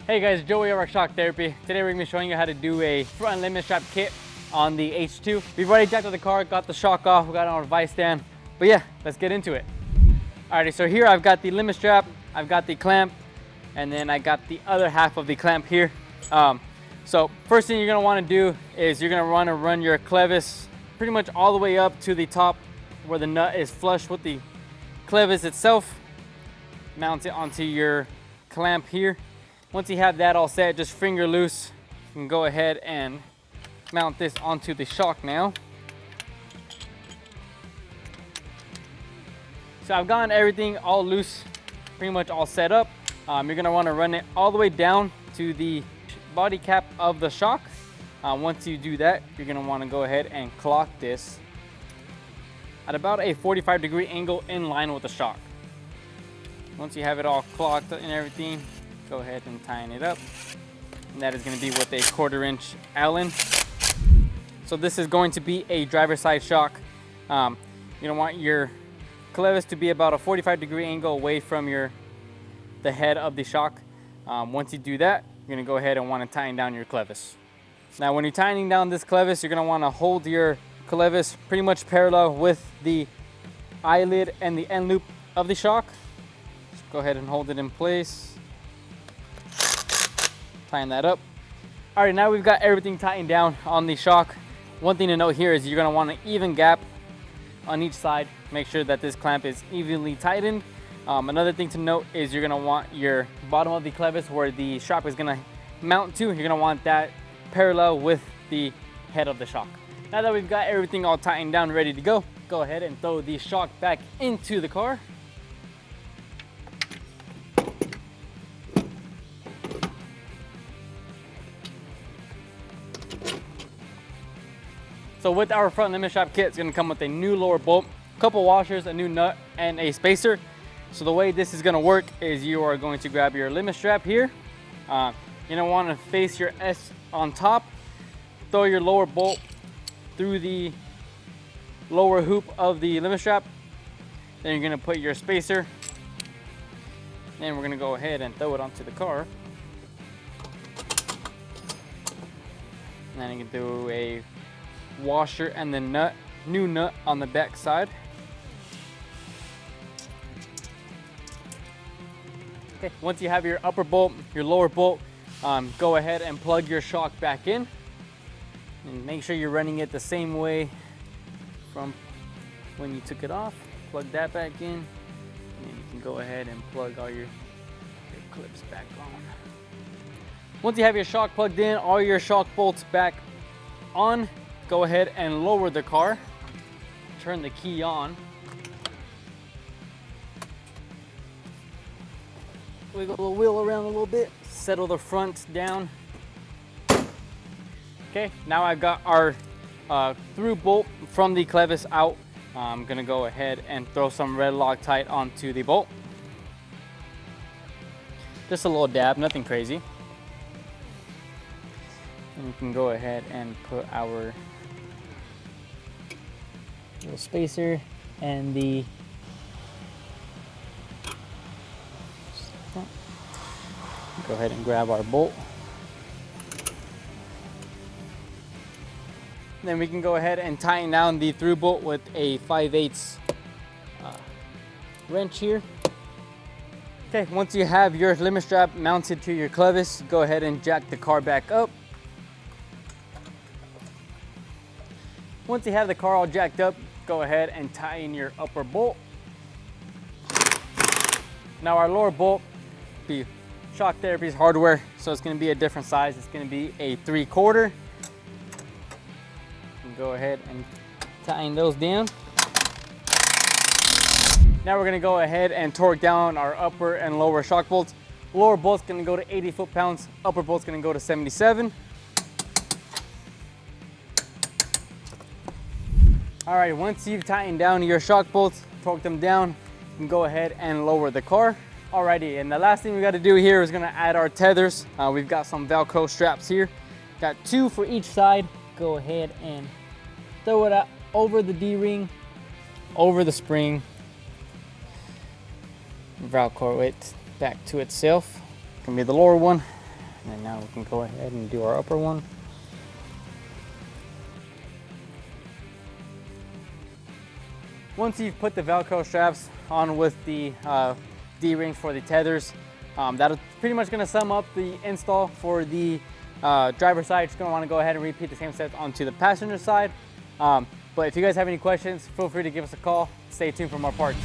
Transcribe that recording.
Hey guys, Joey over at Shock Therapy. Today we're going to be showing you how to do a front limit strap kit on the H2. We've already jacked up the car, got the shock off, we got it on our vice stand. But yeah, let's get into it. Alrighty, so here I've got the limit strap, I've got the clamp, and then I got the other half of the clamp here. So first thing you're going to want to do is you're going to want to run your clevis pretty much all the way up to the top where the nut is flush with the clevis itself. Mount it onto your clamp here. Once you have that all set, just finger loose. You can go ahead and mount this onto the shock now. So I've gotten everything all loose, pretty much all set up. You're gonna wanna run it all the way down to the body cap of the shock. Once you do that, you're gonna wanna go ahead and clock this at about a 45-degree angle in line with the shock. Once you have it all clocked and everything, go ahead and tighten it up. And that is going to be with a 1/4-inch Allen. So this is going to be a driver's side shock. You don't want your clevis to be about a 45-degree angle away from the head of the shock. Once you do that, you're going to go ahead and want to tighten down your clevis. Now when you're tightening down this clevis, you're going to want to hold your clevis pretty much parallel with the eyelid and the end loop of the shock. Just go ahead and hold it in place. Tighten that up. All right, now we've got everything tightened down on the shock. One thing to note here is you're gonna want an even gap on each side. Make sure that this clamp is evenly tightened. Another thing to note is you're gonna want your bottom of the clevis where the strap is gonna mount to, you're gonna want that parallel with the head of the shock. Now that we've got everything all tightened down, ready to go ahead and throw the shock back into the car. So with our front limit strap kit, it's going to come with a new lower bolt, a couple washers, a new nut, and a spacer. So the way this is going to work is you are going to grab your limit strap here. You're going to want to face your S on top, throw your lower bolt through the lower hoop of the limit strap. Then you're going to put your spacer, and we're going to go ahead and throw it onto the car. And then you can do a washer and the new nut on the back side. Okay, once you have your upper bolt, your lower bolt, go ahead and plug your shock back in. And make sure you're running it the same way from when you took it off. Plug that back in, and then you can go ahead and plug all your clips back on. Once you have your shock plugged in, all your shock bolts back on, go ahead and lower the car, turn the key on, wiggle the wheel around a little bit, settle the front down. Okay, now I've got our through bolt from the clevis out. I'm gonna go ahead and throw some red Loctite onto the bolt. Just a little dab, nothing crazy. And we can go ahead and put our little spacer and the go ahead and grab our bolt. Then we can go ahead and tighten down the through bolt with a 5/8 wrench here. Okay, once you have your limit strap mounted to your clevis, go ahead and jack the car back up. Once you have the car all jacked up, go ahead and tighten your upper bolt. Now our lower bolt, the Shock Therapy's hardware, so it's going to be a different size. It's going to be a 3/4. Go ahead and tighten those down. Now we're going to go ahead and torque down our upper and lower shock bolts. Lower bolt's going to go to 80 foot-pounds. Upper bolt's going to go to 77. All right, once you've tightened down your shock bolts, torque them down, you can go ahead and lower the car. Alrighty, and the last thing we got to do here is going to add our tethers. We've got some Velcro straps here. Got 2 for each side. Go ahead and throw it out over the D-ring, over the spring, Velcro it back to itself. Gonna be the lower one, And then now we can go ahead and do our upper one. Once you've put the Velcro straps on with the D-rings for the tethers, that's pretty much going to sum up the install for the driver's side. Just going to want to go ahead and repeat the same steps onto the passenger side. But if you guys have any questions, feel free to give us a call. Stay tuned for more parts.